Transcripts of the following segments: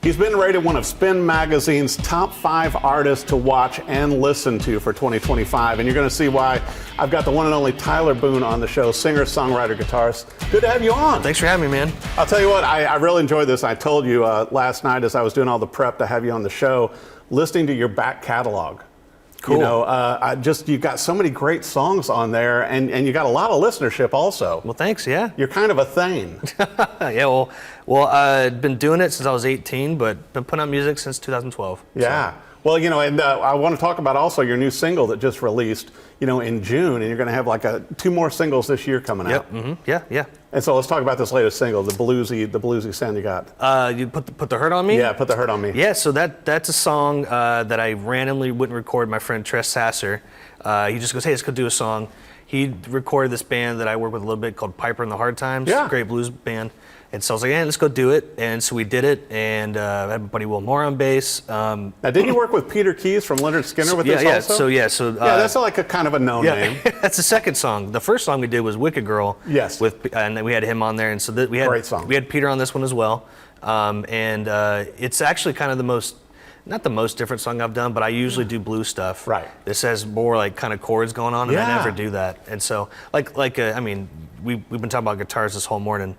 He's been rated one of Spin Magazine's top 5 artists to watch and listen to for 2025. And you're going to see why. I've got the one and only Tyler Boone on the show, singer, songwriter, guitarist. Good to have you on. Thanks for having me, man. I'll tell you what, I really enjoyed this. I told you last night as I was doing all the prep to have you on the show, listening to your back catalog. Cool. You know, you've got so many great songs on there, and you got a lot of listenership also. Well, thanks, yeah. You're kind of a thing. Yeah, well, I've been doing it since I was 18, but been putting out music since 2012. Yeah. So. Well, you know, and I want to talk about also your new single that just released, you know, in June, and you're going to have like 2 more singles this year coming out. Yep. Mm-hmm. Yeah. And so let's talk about this latest single, the bluesy sound you got. You put the hurt on me. Yeah, Put the Hurt on Me. Yeah, so that's a song that I randomly wouldn't record. My friend Tress Sasser, he just goes, "Hey, let's go do a song." He recorded this band that I work with a little bit called Piper and the Hard Times. Yeah. Great blues band. And so I was like, "Yeah, let's go do it." And so we did it, and I had my buddy Will Moore on bass. Now, didn't you work with Peter Keys from Lynyrd Skynyrd with this also? Yeah, that's like a kind of a known name. That's the second song. The first song we did was "Wicked Girl." Yes. And then we had him on there, and so we had great song. We had Peter on this one as well, and it's actually kind of the most. Not the most different song I've done, but I usually do blues stuff. Right. This has more like kind of chords going on, and I never do that. And so, I mean, we've been talking about guitars this whole morning.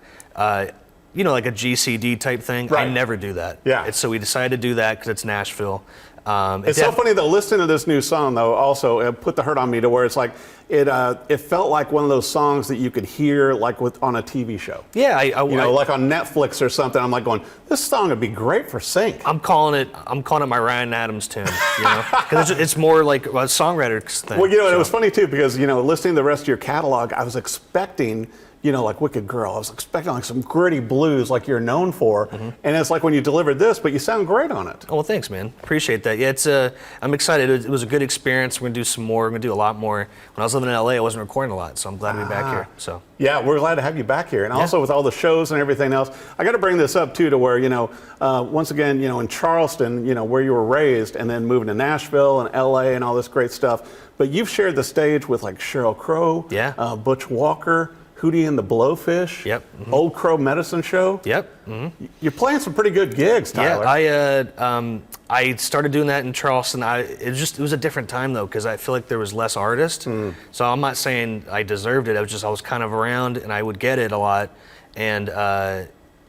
You know, like a GCD type thing. Right. I never do that. Yeah. And so we decided to do that because it's Nashville. It's so funny though, listening to this new song though, also Put the Hurt on Me, to where it's like, it felt like one of those songs that you could hear like on a TV show. Yeah. Like on Netflix or something. I'm like going, this song would be great for sync. I'm calling it my Ryan Adams tune, you know, because it's more like a songwriter thing. Well, you know, it was funny too, because, you know, listening to the rest of your catalog, I was expecting, you know, like Wicked Girl. I was expecting like some gritty blues like you're known for. Mm-hmm. And it's like when you delivered this, but you sound great on it. Oh, well, thanks, man. Appreciate that. Yeah, I'm excited. It was a good experience. We're going to do some more. We're going to do a lot more. When I was living in LA, I wasn't recording a lot, so I'm glad to be back here. So. Yeah, we're glad to have you back here. And also with all the shows and everything else, I got to bring this up too, to where, you know, once again, you know, in Charleston, you know, where you were raised, and then moving to Nashville and LA and all this great stuff. But you've shared the stage with like Sheryl Crow, Butch Walker, Hootie and the Blowfish, Old Crow Medicine Show. Yep. Mm-hmm. You're playing some pretty good gigs, Tyler. Yeah, I started doing that in Charleston. It was a different time though, because I feel like there was less artists. So I'm not saying I deserved it. I was kind of around, and I would get it a lot, and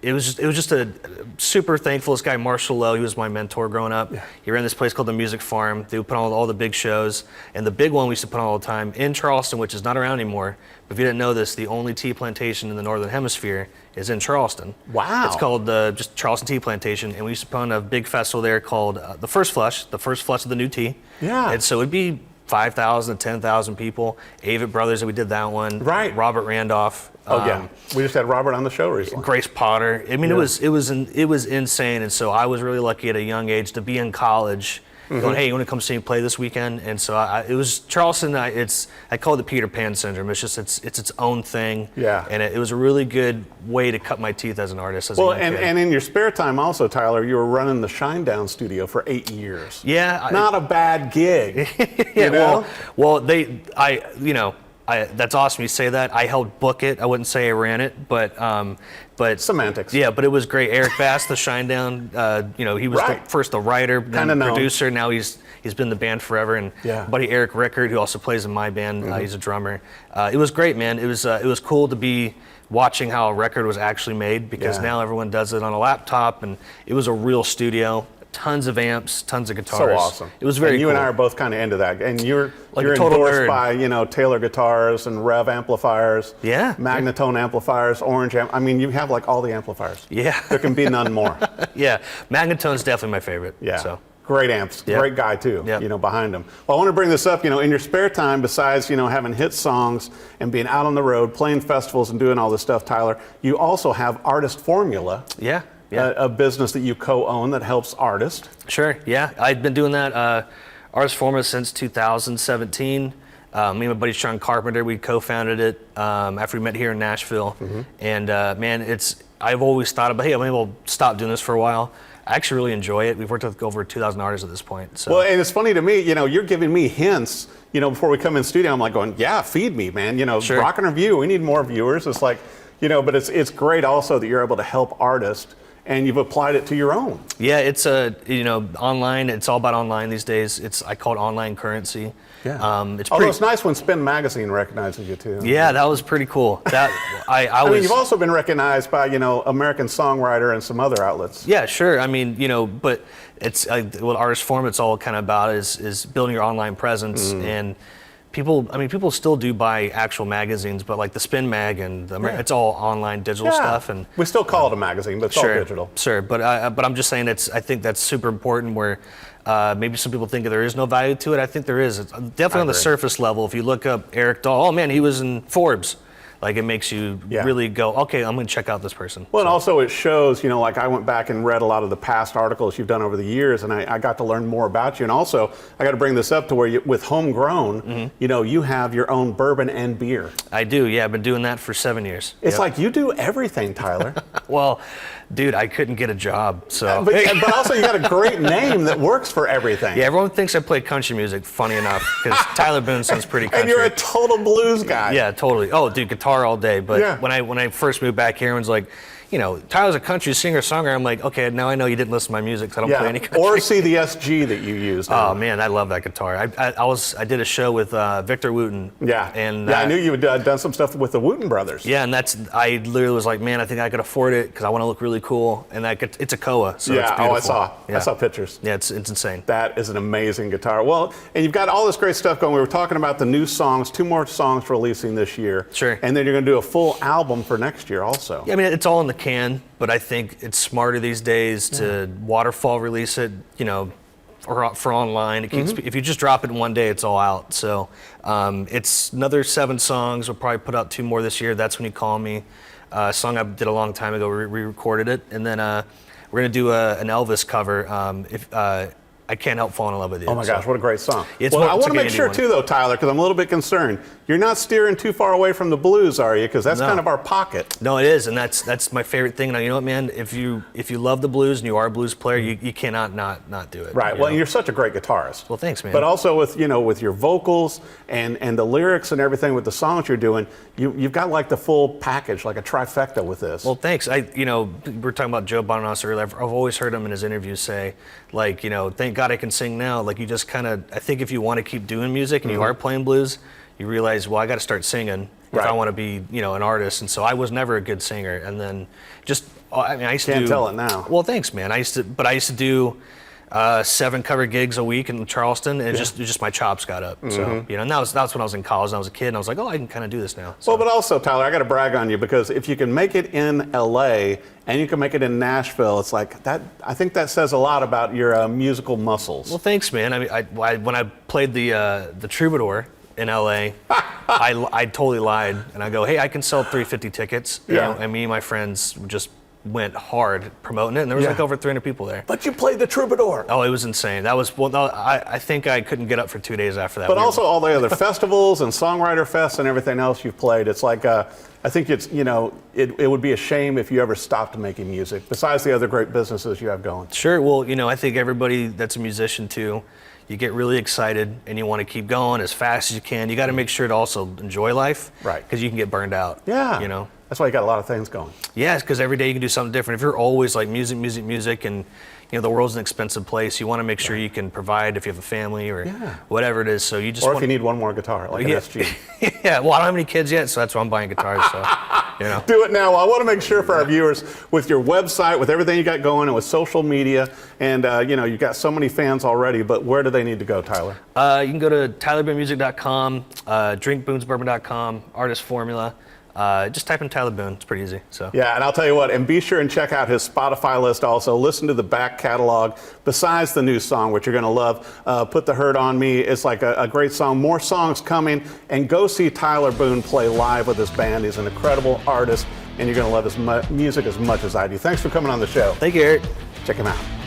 it was just a super thankful. This guy Marshall Lowe, he was my mentor growing up. Yeah. He ran this place called the Music Farm. They would put on all the big shows, and the big one we used to put on all the time in Charleston, which is not around anymore. But if you didn't know this, the only tea plantation in the Northern Hemisphere is in Charleston. Wow. It's called just Charleston Tea Plantation, and we used to put on a big festival there called the First Flush of the new tea. Yeah. And so it'd be 5,000 to 10,000 people. Avett Brothers, we did that one. Right. Robert Randolph. Yeah. We just had Robert on the show recently. Grace Potter. I mean, it was insane. And so I was really lucky at a young age to be in college, going, "Hey, you want to come see me play this weekend?" And so it was Charleston. I call it the Peter Pan syndrome. It's just it's its own thing. Yeah. And it was a really good way to cut my teeth as an artist. And in your spare time also, Tyler, you were running the Shinedown studio for 8 years. Yeah. Not a bad gig. Yeah. You know? Well, that's awesome you say that. I helped book it. I wouldn't say I ran it, but semantics. Yeah, but it was great. Eric Bass, the Shinedown, he was first the writer, then the producer. Now he's been in the band forever. And buddy Eric Rickard, who also plays in my band, he's a drummer. It was great, man. It was cool to be watching how a record was actually made, because now everyone does it on a laptop, and it was a real studio. Tons of amps, tons of guitars. So awesome. It was very cool. You and I are both kind of into that. And you're total endorsed nerd. by, you know, Taylor guitars and Rev amplifiers. Yeah. Magnetone amplifiers, Orange I mean, you have like all the amplifiers. Yeah. There can be none more. Yeah. Magnetone's definitely my favorite. Yeah. So. Great amps. Yep. Great guy too, Yep. you know, behind him. Well, I want to bring this up, you know, in your spare time, besides, you know, having hit songs and being out on the road, playing festivals and doing all this stuff, Tyler, you also have Artist Formula. Yeah. A business that you co-own that helps artists. Sure, yeah. I've been doing that Artist Formula since 2017. Me and my buddy Sean Carpenter, we co-founded it after we met here in Nashville. And man, I've always thought about, hey, maybe we'll stop doing this for a while. I actually really enjoy it. We've worked with over 2,000 artists at this point. So. Well, and it's funny to me, you know, you're giving me hints, you know, before we come in studio. I'm like going, yeah, feed me, man. You know, Rock and Review, we need more viewers. It's like, you know, but it's great also that you're able to help artists and you've applied it to your own. Yeah, it's online. It's all about online these days. I call it online currency. Yeah. Although it's nice when Spin Magazine recognizes you too. Yeah, that was pretty cool. I mean, you've also been recognized by American Songwriter and some other outlets. Yeah, sure. I mean, but it's what Artist Forum it's all kind of about is building your online presence and. People still do buy actual magazines, but like the Spin Mag and it's all online digital stuff. And we still call it a magazine, but it's all digital. Sure, but I'm just saying I think that's super important. Where maybe some people think there is no value to it. I think there is. It's definitely on the surface level. If you look up Eric Dahl, oh man, he was in Forbes. Like it makes you really go, okay, I'm going to check out this person. Well, and also it shows, like I went back and read a lot of the past articles you've done over the years, and I got to learn more about you. And also, I got to bring this up to where with Homegrown, you have your own bourbon and beer. I do, yeah. I've been doing that for 7 years. It's like you do everything, Tyler. Well, dude, I couldn't get a job, so. But also, you got a great name that works for everything. Yeah, everyone thinks I play country music, funny enough, because Tyler Boone sounds pretty country. And you're a total blues guy. Yeah, totally. Oh, dude, guitar all day. But when I first moved back here, everyone's like, Tyler's a country singer-songwriter. I'm like, okay, now I know you didn't listen to my music, so I don't play any country. Or see the SG that you used. Oh man, I love that guitar. I did a show with Victor Wooten. Yeah. And I knew you had done some stuff with the Wooten brothers. Yeah, and I literally was like, man, I think I could afford it because I want to look really cool. And it's a Koa, so it's beautiful. I saw pictures. Yeah, it's insane. That is an amazing guitar. Well, and you've got all this great stuff going. We were talking about the new songs, 2 more songs releasing this year. Sure. And then you're going to do a full album for next year also. Yeah, I mean, it's all in the can. But I think it's smarter these days to waterfall release it, or for online. It keeps, if you just drop it in one day, it's all out. So it's another 7 songs. We'll probably put out 2 more this year. That's When You Call Me. A song I did a long time ago. We re-recorded it, and then we're gonna do an Elvis cover. I Can't Help Falling in Love with You. Oh my gosh, what a great song. I want to make sure too, though, Tyler, because I'm a little bit concerned. You're not steering too far away from the blues, are you? Because that's kind of our pocket. No, it is, and that's my favorite thing. Now, you know what, man? If you love the blues and you are a blues player, you cannot not do it. Right. Well, and you're such a great guitarist. Well, thanks, man. But also with with your vocals and the lyrics and everything with the songs you're doing, you've got like the full package, like a trifecta with this. Well, thanks. We were talking about Joe Bonamassa earlier. I've always heard him in his interviews say, like, thank God I can sing now. Like, you just kind of, I think if you want to keep doing music and you are playing blues, you realize, well, I got to start singing if I want to be, an artist. And so I was never a good singer. And then I used to Can't tell it now. Well, thanks, man. I used to do 7 cover gigs a week in Charleston, and just my chops got up. So, and that's when I was in college and I was a kid, and I was like, oh, I can kind of do this now. So. Well, but also, Tyler, I got to brag on you, because if you can make it in LA and you can make it in Nashville, it's like that. I think that says a lot about your musical muscles. Well, thanks, man. I mean, when I played the Troubadour in LA, I totally lied, and I go, hey, I can sell 350 tickets. And me and my friends just went hard promoting it, and there was like over 300 people there. But you played the Troubadour. Oh, it was insane. That was I think I couldn't get up for 2 days after that. But also all the other festivals and songwriter fests and everything else you've played. It's like I think it's it would be a shame if you ever stopped making music. Besides the other great businesses you have going. Sure. Well, I think everybody that's a musician too, you get really excited and you want to keep going as fast as you can. You got to make sure to also enjoy life, right? Because you can get burned out. Yeah. That's why you got a lot of things going. Yeah, because every day you can do something different. If you're always like music, and the world's an expensive place, you want to make sure you can provide if you have a family or whatever it is. So you just if you need one more guitar, like an SG. Yeah, well, I don't have any kids yet, so that's why I'm buying guitars. So do it now. Well, I want to make sure for our viewers, with your website, with everything you got going, and with social media, and you've got so many fans already. But where do they need to go, Tyler? You can go to tylerboonemusic.com, drinkboonsbourbon.com, Artist Formula. Just type in Tyler Boone. It's pretty easy. So yeah, and I'll tell you what, and be sure and check out his Spotify list also. Listen to the back catalog. Besides the new song, which you're going to love, Put the Hurt on Me. It's like a great song. More songs coming. And go see Tyler Boone play live with his band. He's an incredible artist, and you're going to love his music as much as I do. Thanks for coming on the show. Thank you, Eric. Check him out.